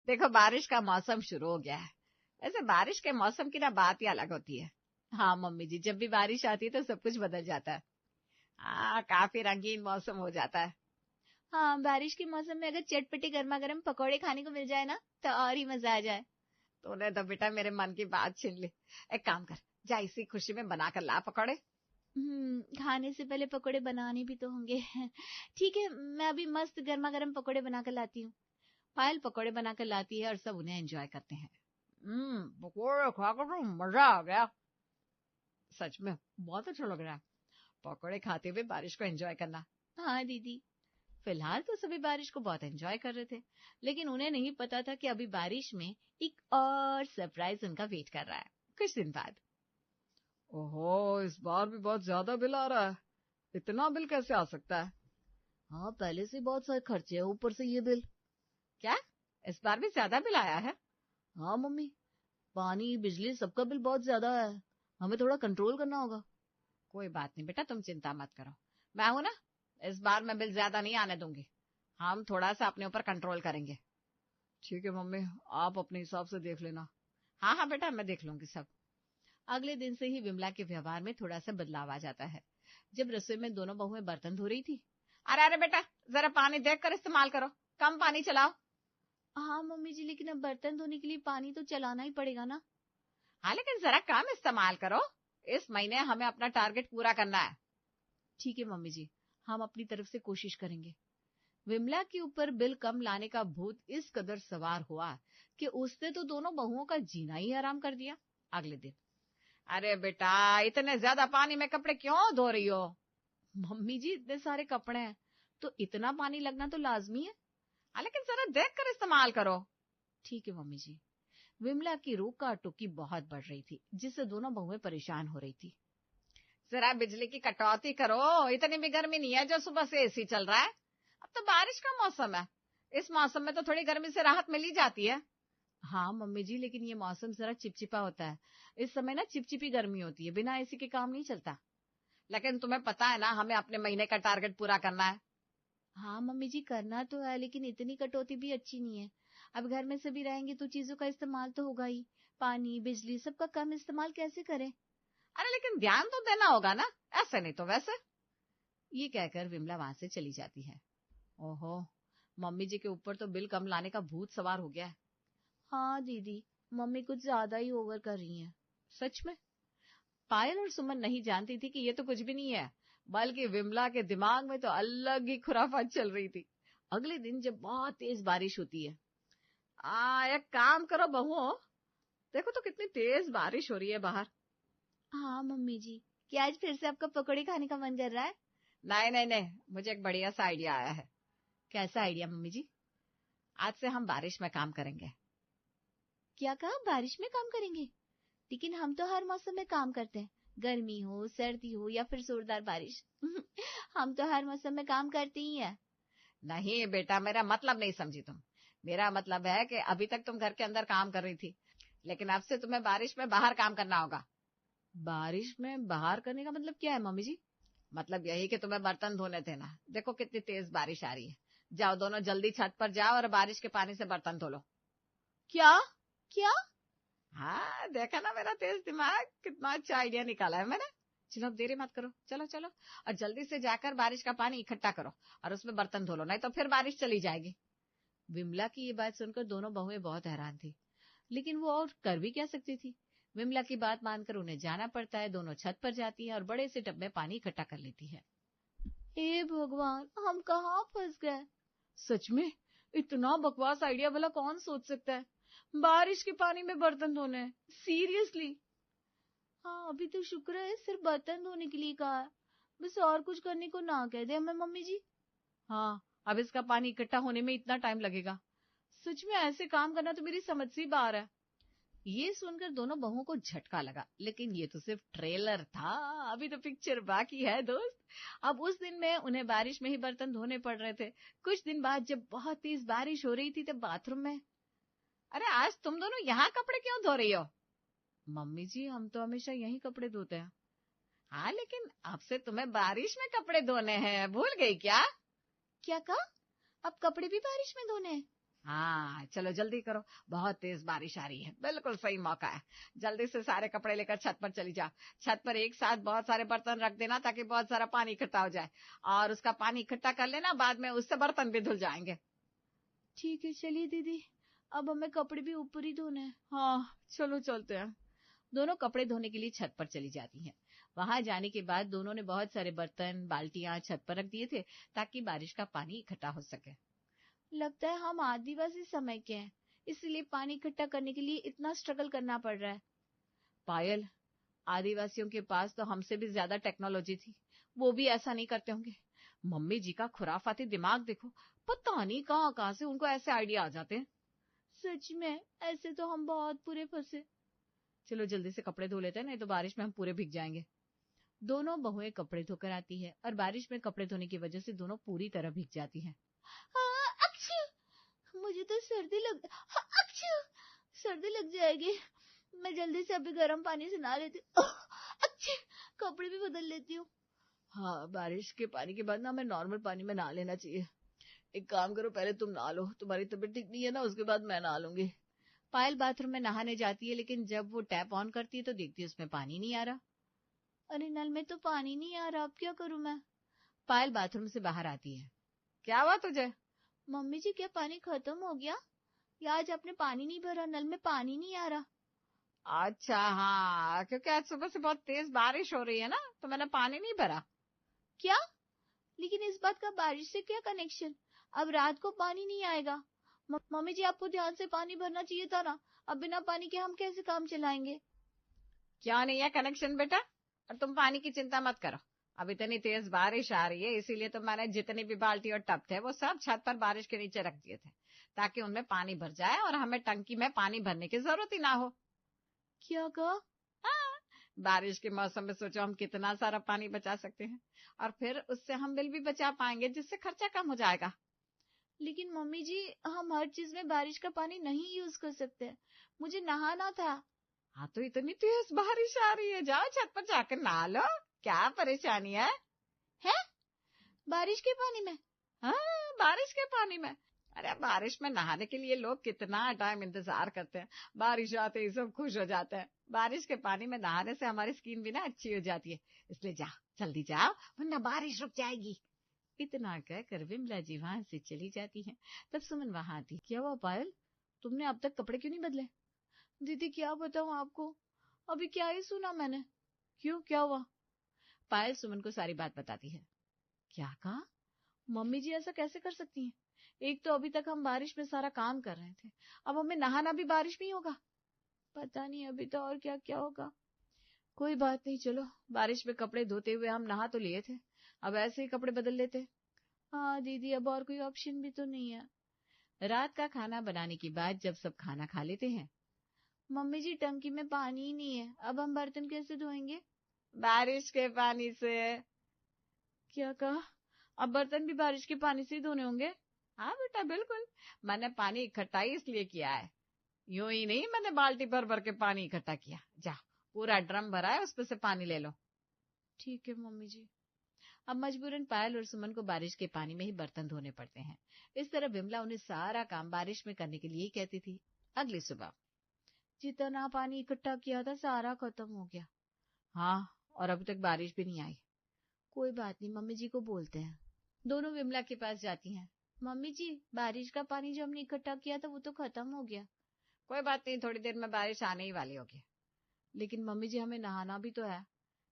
देखो बारिश का मौसम शुरू हो गया है। वैसे बारिश के मौसम की ना बात ही अलग होती है। हाँ मम्मी जी, जब भी बारिश आती है तो सब कुछ बदल जाता है। हाँ, काफी रंगीन मौसम हो जाता है। हाँ, बारिश के मौसम में अगर चटपटे गर्मा गर्म पकौड़े खाने को मिल जाए ना तो और ही मजा आ जाए। तूने तो बेटा मेरे मन की बात छीन ली। एक काम कर, जा इसी खुशी में बना कर ला पकौड़े। खाने से पहले पकोड़े बनाने भी तो होंगे। ठीक है, मैं अभी मस्त गर्मा गर्म पकोड़े बनाकर लाती हूँ। पायल पकौड़े बनाकर लाती है और सब उन्हें एंजॉय करते हैं। पकौड़े खाकर तो मजा आ गया। सच में बहुत अच्छा लग रहा है पकौड़े खाते हुए बारिश को एंजॉय करना। हाँ दीदी। फिलहाल तो सभी बारिश को बहुत एंजॉय कर रहे थे, लेकिन उन्हें नहीं पता था कि अभी बारिश में एक और सरप्राइज उनका वेट कर रहा है कुछ दिन बाद। ओहो, इस बार भी बहुत ज्यादा बिल आ रहा है। इतना बिल कैसे आ सकता है? हाँ, पहले से बहुत सारे खर्चे हैं, ऊपर से ये बिल। क्या, इस बार भी ज्यादा बिल आया है? हाँ मम्मी, पानी बिजली सबका बिल बहुत ज्यादा है। हमें थोड़ा कंट्रोल करना होगा। कोई बात नहीं बेटा, तुम चिंता मत करो, मैं हूं ना। इस बार मैं बिल ज्यादा नहीं आने दूंगी। हम थोड़ा सा अपने ऊपर कंट्रोल करेंगे। ठीक है मम्मी, आप अपने हिसाब से देख लेना। हाँ हाँ बेटा, मैं देख लूंगी सब। अगले दिन से ही विमला के व्यवहार में थोड़ा सा बदलाव आ जाता है। जब रसोई में दोनों बहुएं बर्तन धो रही थी, अरे अरे बेटा, जरा पानी देख कर इस्तेमाल करो, कम पानी चलाओ। हाँ मम्मी जी, लेकिन अब बर्तन धोने के लिए पानी तो चलाना ही पड़ेगा ना। हाँ, लेकिन जरा कम इस्तेमाल करो। इस महीने हमें अपना टारगेट पूरा करना है। ठीक है मम्मी जी, हम अपनी तरफ से कोशिश करेंगे। विमला के ऊपर बिल कम लाने का भूत इस कदर सवार हुआ कि उसने तो दोनों बहुओं का जीना ही हराम कर दिया। अगले दिन, अरे बेटा, इतने ज्यादा पानी में कपड़े क्यों धो रही हो? मम्मी जी, इतने सारे कपड़े हैं तो इतना पानी लगना तो लाजमी है। हाँ, लेकिन जरा देख कर इस्तेमाल करो। ठीक है मम्मी जी। विमला की रोका टोकी बहुत बढ़ रही थी, जिससे दोनों बहुएं परेशान हो रही थी। जरा बिजली की कटौती करो, इतनी भी गर्मी नहीं है जो सुबह से एसी चल रहा है। अब तो बारिश का मौसम है, इस मौसम में तो थोड़ी गर्मी से राहत मिल ही जाती है। हाँ मम्मी जी, लेकिन ये मौसम जरा चिपचिपा होता है। इस समय ना चिपचिपी गर्मी होती है, बिना एसी के काम नहीं चलता। लेकिन तुम्हें पता है ना, हमें अपने महीने का टारगेट पूरा करना है। हाँ मम्मी जी, करना तो है, लेकिन इतनी कटौती भी अच्छी नहीं है। अब घर में सभी रहेंगे तो चीजों का इस्तेमाल तो होगा ही। पानी बिजली सबका कम इस्तेमाल कैसे करें? अरे लेकिन ध्यान तो देना होगा ना, ऐसे नहीं तो वैसे। ये कहकर विमला वहां से चली जाती है। ओहो, मम्मी जी के ऊपर तो बिल कम लाने का भूत सवार हो गया है। हाँ दीदी, मम्मी कुछ ज्यादा ही ओवर कर रही हैं। सच में? पायल और सुमन नहीं जानती थी कि ये तो कुछ भी नहीं है, बल्कि विमला के दिमाग में तो अलग ही खुराफात चल रही थी। अगले दिन जब बहुत तेज बारिश होती है, एक काम करो बहुओं, देखो तो कितनी तेज बारिश हो रही है बाहर। हाँ मम्मी जी, क्या आज फिर से आपका पकौड़े खाने का मन कर रहा है? नहीं नहीं नहीं, मुझे एक बढ़िया सा आइडिया आया है। कैसा आइडिया मम्मी जी? आज से हम बारिश में काम करेंगे। क्या कहा, बारिश में काम करेंगे? लेकिन हम तो हर मौसम में काम करते हैं, गर्मी हो सर्दी हो या फिर जोरदार बारिश। हम तो हर मौसम में काम करते ही हैं। नहीं बेटा, मेरा मतलब नहीं समझी तुम। मेरा मतलब है कि अभी तक तुम घर के अंदर काम कर रही थी, लेकिन अब से तुम्हें बारिश में बाहर काम करना होगा। बारिश में बाहर करने का मतलब क्या है मम्मी जी? मतलब यही कि तुम्हें बर्तन धोने थे ना, देखो कितनी तेज बारिश आ रही है। जाओ दोनों जल्दी छत पर जाओ और बारिश के पानी से बर्तन धो लो। क्या? क्या? हाँ, देखा ना मेरा तेज दिमाग, कितना अच्छा आइडिया निकाला है मैंने। चलो अब देरी मत करो, चलो चलो, और जल्दी से जाकर बारिश का पानी इकट्ठा करो और उसमें बर्तन धो लो, नहीं तो फिर बारिश चली जाएगी। विमला की ये बात सुनकर दोनों बहुएं बहुत हैरान थी, लेकिन वो और कर भी क्या सकती थी। विमला की बात मानकर उन्हें जाना पड़ता है। दोनों छत पर जाती है और बड़े से टब में पानी इकट्ठा कर लेती है। हे भगवान, हम कहाँ फंस गए? सच में, इतना बकवास आइडिया भला कौन सोच सकता है? बारिश के पानी में बर्तन धोने हैं? सीरियसली? हाँ, अभी तो शुक्र है सिर्फ बर्तन धोने के लिए कहा है, बस और कुछ करने को ना कह दे हमें मम्मी जी। हाँ, अब इसका पानी इकट्ठा होने में इतना टाइम लगेगा? सच में ऐसे काम करना तो मेरी समझ से ही बाहर है। ये सुनकर दोनों बहुओं को झटका लगा, लेकिन ये तो सिर्फ ट्रेलर था, अभी तो पिक्चर बाकी है दोस्त। अब उस दिन में उन्हें बारिश में ही बर्तन धोने पड़ रहे थे। कुछ दिन बाद जब बहुत तेज बारिश हो रही थी तब बाथरूम में, अरे आज तुम दोनों यहाँ कपड़े क्यों धो रही हो? मम्मी जी, हम तो हमेशा यही कपड़े धोते हैं। हाँ, लेकिन अब से तुम्हें बारिश में कपड़े धोने हैं, भूल गई क्या? क्या कहा? अब कपड़े भी बारिश में धोने हैं? हाँ चलो जल्दी करो, बहुत तेज बारिश आ रही है, बिल्कुल सही मौका है। जल्दी से सारे कपड़े लेकर छत पर चली जाओ। छत पर एक साथ बहुत सारे बर्तन रख देना ताकि बहुत सारा पानी इकट्ठा हो जाए, और उसका पानी इकट्ठा कर लेना, बाद में उससे बर्तन भी धुल जाएंगे। ठीक है चलिए दीदी, अब हमें कपड़े भी ऊपर ही धोने हैं। हाँ चलो चलते हैं। दोनों कपड़े धोने के लिए छत पर चली जाती हैं। वहां जाने के बाद दोनों ने बहुत सारे बर्तन बाल्टियां छत पर रख दिए थे ताकि बारिश का पानी इकट्ठा हो सके। लगता है हम आदिवासी समय के हैं, इसलिए पानी इकट्ठा करने के लिए इतना स्ट्रगल करना पड़ रहा है। पायल, आदिवासियों के पास तो हमसे भी ज्यादा टेक्नोलॉजी थी, वो भी ऐसा नहीं करते होंगे। मम्मी जी का खुराफाती दिमाग देखो, पता नहीं कहाँ कहाँ से उनको ऐसे आइडिया आ जाते हैं। सच में ऐसे तो हम बहुत पूरे फंसे। चलो जल्दी से कपड़े धो लेते हैं, नहीं तो बारिश में हम पूरे भीग जाएंगे। दोनों बहुएं कपड़े धोकर आती है और बारिश में कपड़े धोने की वजह से दोनों पूरी तरह भीग जाती हैं। मुझे तो सर्दी लग जाएगी। मैं जल्दी से अभी गर्म पानी से नहा लेती हूँ, कपड़े भी बदल लेती हूँ। हाँ, बारिश के पानी के बाद ना हमें नॉर्मल पानी में नहा लेना चाहिए। एक काम करो, पहले तुम नहा लो, तुम्हारी तबीयत ठीक नहीं है ना, उसके बाद मैं नहा लूंगी। पायल बाथरूम में नहाने जाती है, लेकिन जब वो टैप ऑन करती है तो देखती है उसमें पानी नहीं आ रहा। अरे नल में तो पानी नहीं आ रहा, अब क्या करूं मैं। पायल बाथरूम से बाहर आती है। क्या हुआ तुझे? मम्मी जी क्या पानी खत्म हो गया? या आज आपने पानी नहीं भरा, नल में पानी नहीं आ रहा? अच्छा हाँ, क्योंकि आज सुबह से बहुत तेज बारिश हो रही है ना, तो मैंने पानी नहीं भरा। क्या? लेकिन इस बात का बारिश से क्या कनेक्शन? अब रात को पानी नहीं आएगा। मम्मी जी आपको ध्यान से पानी भरना चाहिए था ना, अब बिना पानी के हम कैसे काम चलाएंगे? क्या नहीं है कनेक्शन बेटा, और तुम पानी की चिंता मत करो। अब इतनी तेज बारिश आ रही है, इसीलिए तो मैंने जितनी भी बाल्टी और टब थे वो सब छत पर बारिश के नीचे रख दिए थे, ताकि उनमें पानी भर जाए और हमें टंकी में पानी भरने की जरूरत ही ना हो। क्या कहा? हाँ, बारिश के मौसम में सोचो हम कितना सारा पानी बचा सकते हैं, और फिर उससे हम बिल भी बचा पाएंगे, जिससे खर्चा कम हो जाएगा। लेकिन मम्मी जी हम हर चीज में बारिश का पानी नहीं यूज कर सकते, मुझे नहाना था। हाँ तो इतनी तेज बारिश आ रही है, जाओ छत पर जाकर नहा लो, क्या परेशानी है? है? बारिश के पानी में? हाँ, बारिश के पानी में। अरे बारिश में नहाने के लिए लोग कितना टाइम इंतजार करते हैं, बारिश आते ही सब खुश हो जाते हैं। बारिश के पानी में नहाने से हमारी स्किन भी ना अच्छी हो जाती है, इसलिए जाओ जल्दी जाओ, वरना बारिश रुक जाएगी। इतना कहकर विमला जी वहां से चली जाती हैं। तब सुमन वहां आती। क्या हुआ पायल, तुमने अब तक कपड़े क्यों नहीं बदले? दीदी क्या बताऊं आपको, अभी क्या ही सुना मैंने। क्यों, क्या हुआ? पायल सुमन को सारी बात बताती है। क्या कहा? मम्मी जी ऐसा कैसे कर सकती हैं? एक तो अभी तक हम बारिश में सारा काम कर रहे थे, अब हमें नहाना भी बारिश में ही होगा। पता नहीं अभी तो और क्या क्या होगा। कोई बात नहीं, चलो बारिश में कपड़े धोते हुए हम नहा तो लिए थे, अब ऐसे ही कपड़े बदल लेते। हाँ दीदी, अब और कोई ऑप्शन भी तो नहीं है। रात का खाना बनाने के बाद जब सब खाना खा लेते हैं। मम्मी जी टंकी में पानी ही नहीं है, अब हम बर्तन कैसे धोएंगे? बारिश के पानी से। क्या कहा? अब बर्तन भी बारिश के पानी से ही धोने होंगे? हाँ बेटा बिल्कुल, मैंने पानी इकट्ठा ही इसलिए किया है, यूं ही नहीं मैंने बाल्टी भर भर के पानी इकट्ठा किया। जा, पूरा ड्रम भरा है, उसमें से पानी ले लो। ठीक है मम्मी जी। अब मजबूरन पायल और सुमन को बारिश के पानी में ही बर्तन धोने पड़ते हैं। इस तरह विमला उन्हें सारा काम बारिश में करने के लिए ही कहती थी। अगली सुबह। जितना पानी इकट्ठा किया था सारा खत्म हो गया। हाँ, और अभी तक बारिश भी नहीं आई। कोई बात नहीं, मम्मी जी को बोलते हैं। दोनों विमला के पास जाती हैं। मम्मी जी बारिश का पानी जो हमने इकट्ठा किया था वो तो खत्म हो गया। कोई बात नहीं, थोड़ी देर में बारिश आने ही वाली होगी। लेकिन मम्मी जी हमें नहाना भी तो है।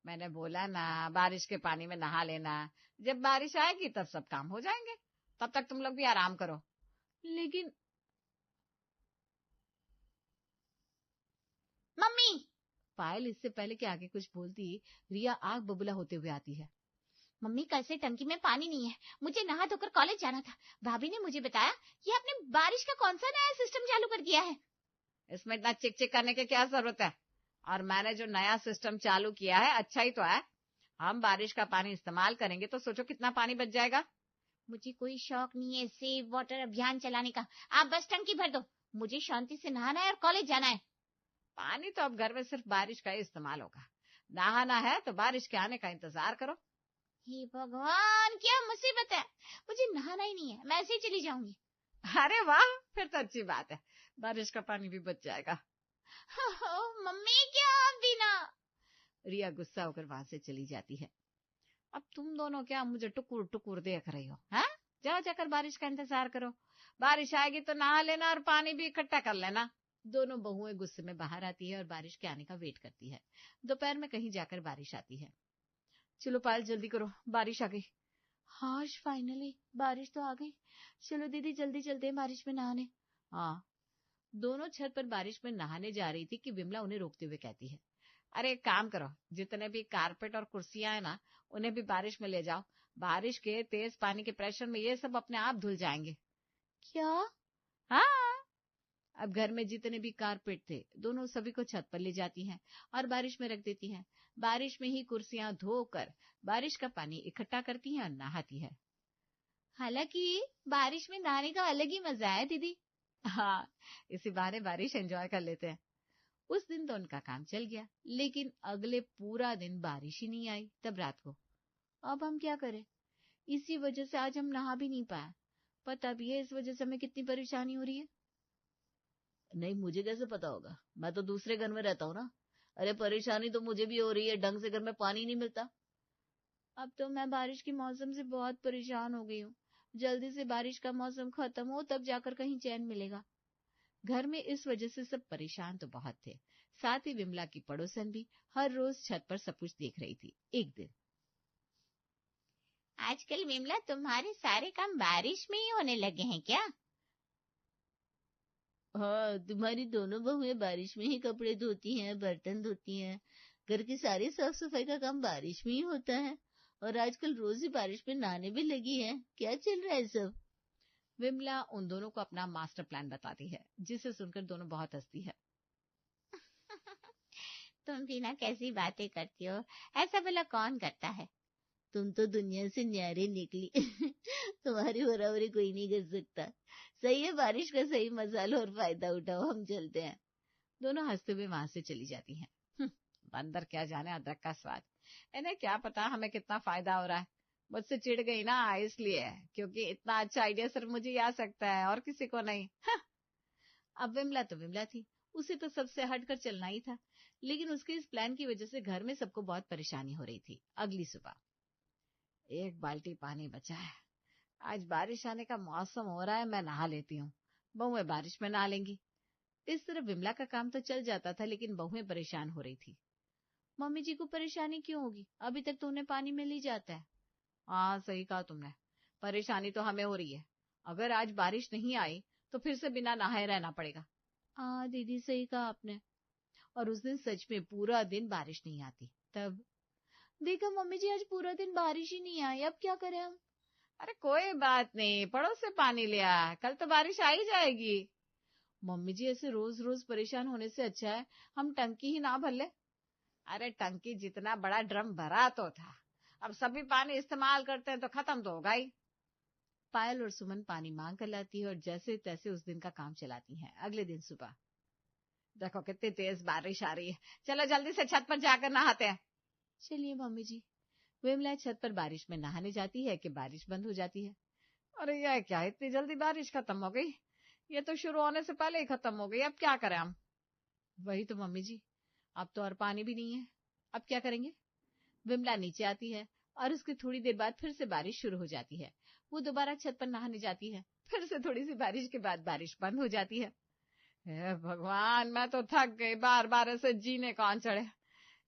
मैंने बोला ना, बारिश के पानी में नहा लेना, जब बारिश आएगी तब सब काम हो जाएंगे, तब तक तुम लोग भी आराम करो। लेकिन मम्मी, पायल इससे पहले कि आगे कुछ बोलती, रिया आग बबूला होते हुए आती है। मम्मी कल से टंकी में पानी नहीं है, मुझे नहा धोकर कॉलेज जाना था। भाभी ने मुझे बताया कि आपने बारिश का कौन सा नया सिस्टम चालू कर दिया है। इसमें इतना चिक चिक करने की क्या जरूरत है? और मैंने जो नया सिस्टम चालू किया है अच्छा ही तो है। हम बारिश का पानी इस्तेमाल करेंगे तो सोचो कितना पानी बच जाएगा। मुझे कोई शौक नहीं है सेव वाटर अभियान चलाने का, आप बस टंकी भर दो, मुझे शांति से नहाना है और कॉलेज जाना है। पानी तो अब घर में सिर्फ बारिश का ही इस्तेमाल होगा, नहाना है तो बारिश के आने का इंतजार करो। हे भगवान क्या मुसीबत है, मुझे नहाना ही नहीं है, मैं ऐसे ही चली जाऊंगी। अरे वाह, फिर तो अच्छी बात है, बारिश का पानी भी बच जाएगा। मम्मी क्या आप भी ना। रिया गुस्सा होकर वहां से चली जाती है। अब तुम दोनों क्या मुझे टुकुर टुकुर देख रही हो? हैं? जाओ जाकर बारिश का इंतजार करो, बारिश आएगी तो नहा लेना और पानी भी इकट्ठा कर लेना। दोनों बहुएं गुस्से में बाहर आती है और बारिश के आने का वेट करती है। दोपहर में कहीं जाकर बारिश आती है। चलो पायल जल्दी करो, बारिश आ गई। हाश, फाइनली बारिश तो आ गई। चलो दीदी जल्दी चलते हैं बारिश में नहाने। हाँ, दोनों छत पर बारिश में नहाने जा रही थी कि विमला उन्हें रोकते हुए कहती है, अरे एक काम करो, जितने भी कारपेट और कुर्सियां हैं ना, उन्हें भी बारिश में ले जाओ। बारिश के तेज पानी के प्रेशर में ये सब अपने आप धुल जाएंगे। क्या? हाँ, अब घर में जितने भी कारपेट थे, दोनों सभी को छत पर ले जाती हैं और बारिश में रख देती हैं। बारिश में ही कुर्सियां धोकर बारिश का पानी इकट्ठा करती हैं और नहाती है। हालांकि बारिश में नहाने का अलग ही मजा है दीदी। हाँ, इसी बहाने बारिश एंजॉय कर लेते हैं। उस दिन तो उनका काम चल गया, लेकिन अगले पूरा दिन बारिश ही नहीं आई। तब रात को, अब हम क्या करें? इसी वजह से आज हम नहा भी नहीं पाए। पता भी है इस वजह से हमें कितनी परेशानी हो रही है। नहीं, मुझे कैसे पता होगा, मैं तो दूसरे घर में रहता हूँ ना। अरे परेशानी तो मुझे भी हो रही है, ढंग से घर में पानी नहीं मिलता। अब तो मैं बारिश के मौसम से बहुत परेशान हो गई हूँ। जल्दी से बारिश का मौसम खत्म हो तब जाकर कहीं चैन मिलेगा। घर में इस वजह से सब परेशान तो बहुत थे। साथ ही विमला की पड़ोसन भी हर रोज छत पर सब कुछ देख रही थी। एक दिन, आजकल विमला तुम्हारे सारे काम बारिश में ही होने लगे हैं क्या? हाँ, तुम्हारी दोनों बहुएं बारिश में ही कपड़े धोती हैं, बर्तन धोती हैं, घर की सारी साफ सफाई का काम बारिश में ही होता है, और आजकल रोज ही बारिश में नहाने भी लगी है। क्या चल रहा है सब? विमला उन दोनों को अपना मास्टर प्लान बताती है, जिसे सुनकर दोनों बहुत हंसती है। तुम भी ना कैसी बातें करती हो, ऐसा भला कौन करता है? तुम तो दुनिया से न्यारे निकली। तुम्हारी बराबरी कोई नहीं कर सकता। सही है, बारिश का सही मजा लो और फायदा उठाओ, हम चलते हैं। दोनों हंसते हुए वहां से चली जाती हैं। बंदर क्या जाने अदरक का स्वाद, इन्हें क्या पता हमें कितना फायदा हो रहा है। मुझसे चिढ़ गई ना इसलिए, क्योंकि इतना अच्छा आइडिया सिर्फ मुझे ही आ सकता है और किसी को नहीं। अब विमला तो विमला थी, उसे तो सबसे हटकर चलना ही था, लेकिन उसके इस प्लान की वजह से घर में सबको बहुत परेशानी हो रही थी। अगली सुबह, एक बाल्टी पानी बचा है, आज बारिश आने का मौसम हो रहा है, मैं नहा लेती हूँ, बहुएं बारिश में नहा लेंगी। इस तरह विमला का काम तो चल जाता था, लेकिन बहुएं परेशान हो रही थी। मम्मी जी को परेशानी क्यों होगी? अभी तक तो उन्हें पानी मिल ही जाता है। हाँ सही कहा तुमने, परेशानी तो हमें हो रही है। अगर आज बारिश नहीं आई तो फिर से बिना नहाए रहना पड़ेगा। हाँ दीदी, सही कहा आपने। और उस दिन सच में पूरा दिन बारिश नहीं आती। तब, देखो मम्मी जी, आज पूरा दिन बारिश ही नहीं आई, अब क्या करें हम? अरे कोई बात नहीं, पड़ोस से पानी ले आ, कल तो बारिश आ ही जाएगी। मम्मी जी, ऐसे रोज रोज परेशान होने से अच्छा है हम टंकी ही ना भर ले। अरे टंकी जितना बड़ा ड्रम भरा तो था, अब सभी पानी इस्तेमाल करते हैं तो खत्म तो होगा ही। पायल और सुमन पानी मांग कर लाती है और जैसे तैसे उस दिन का काम चलाती हैं। अगले दिन सुबह, देखो कितनी तेज बारिश आ रही है, चलो जल्दी से छत पर जाकर नहाते हैं। चलिए मम्मी जी। विमला छत पर बारिश में नहाने जाती है कि बारिश बंद हो जाती है। अरे यह क्या, इतनी जल्दी बारिश खत्म हो गई, ये तो शुरू होने से पहले ही खत्म हो गई, अब क्या करें हम? वही तो मम्मी जी, अब तो और पानी भी नहीं है, अब क्या करेंगे? विमला नीचे आती है और उसकी थोड़ी देर बाद फिर से बारिश शुरू हो जाती है। वो दोबारा छत पर नहाने जाती है, फिर से थोड़ी सी बारिश के बाद बारिश बंद हो जाती है। हे भगवान, मैं तो थक गई, बार बार ऐसे जीने कौन चढ़े।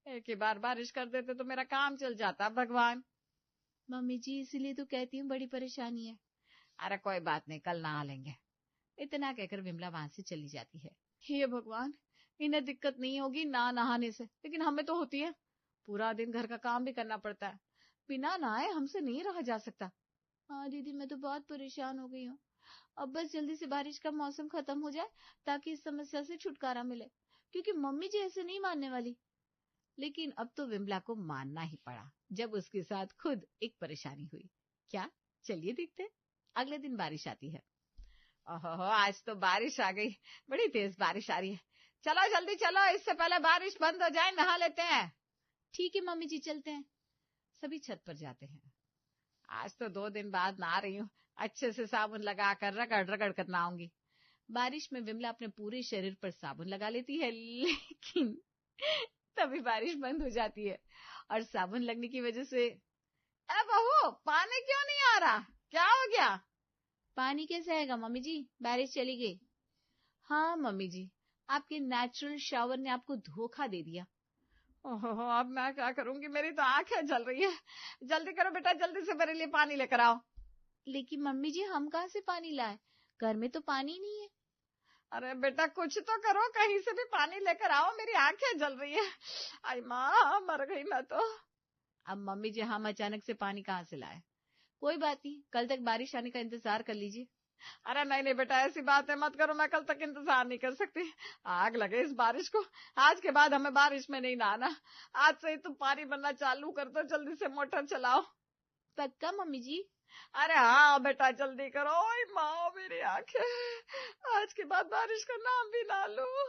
एक ही बार बारिश कर देते तो मेरा काम चल जाता। भगवान। मम्मी जी, इसीलिए तो कहती हूँ बड़ी परेशानी है। अरे कोई बात नहीं, कल नहा लेंगे। इतना कहकर विमला वहां से चली जाती है। हे भगवान, इन्हें दिक्कत नहीं होगी ना नहाने से, लेकिन हमें तो होती है। पूरा दिन घर का काम भी करना पड़ता है, बिना नहाए हमसे नहीं रहा जा सकता। हाँ दीदी, मैं तो बहुत परेशान हो गई हूँ। अब बस जल्दी से बारिश का मौसम खत्म हो जाए ताकि इस समस्या से छुटकारा मिले, क्योंकि मम्मी जी ऐसे नहीं मानने वाली। लेकिन अब तो विमला को मानना ही पड़ा, जब उसके साथ खुद एक परेशानी हुई। क्या, चलिए देखते। अगले दिन बारिश आती है। ओहो, आज तो बारिश आ गई, बड़ी तेज बारिश आ रही है। चलो जल्दी चलो, इससे पहले बारिश बंद हो जाए, नहा लेते हैं। ठीक है मम्मी जी, चलते हैं। सभी छत पर जाते हैं। आज तो 2 दिन बाद नहा रही हूँ, अच्छे से साबुन लगाकर रगड़ रगड़ कर नहाऊंगी। बारिश में विमला अपने पूरे शरीर पर साबुन लगा लेती है, लेकिन तभी बारिश बंद हो जाती है और साबुन लगने की वजह से, ए बहू, पानी क्यों नहीं आ रहा, क्या हो गया? पानी कैसे आएगा मम्मी जी, बारिश चली गई। हाँ मम्मी जी, आपके नेचुरल शावर ने आपको धोखा दे दिया। ओहो, अब मैं क्या करूंगी, मेरी तो आंखें जल रही है। जल्दी करो बेटा, जल्दी से मेरे लिए पानी लेकर आओ। लेकिन मम्मी जी हम कहाँ से पानी लाए, घर में तो पानी नहीं है। अरे बेटा कुछ तो करो, कहीं से भी पानी लेकर आओ, मेरी आंखें जल रही है। आई माँ, मर गई मैं तो। अब मम्मी जी हम अचानक से पानी कहाँ से लाए? कोई बात नहीं, कल तक बारिश आने का इंतजार कर लीजिए। अरे नहीं नहीं बेटा, ऐसी बातें मत करो, मैं कल तक इंतजार नहीं कर सकती। आग लगे इस बारिश को, आज के बाद हमें बारिश में नहीं नहाना। आज से ही तुम पानी भरना चालू कर दो, जल्दी से मोटर चलाओ। पक्का मम्मी जी? अरे हाँ बेटा, जल्दी करो। ओए माँ, मेरी आंखें, आज के बाद बारिश का नाम भी ना लूं।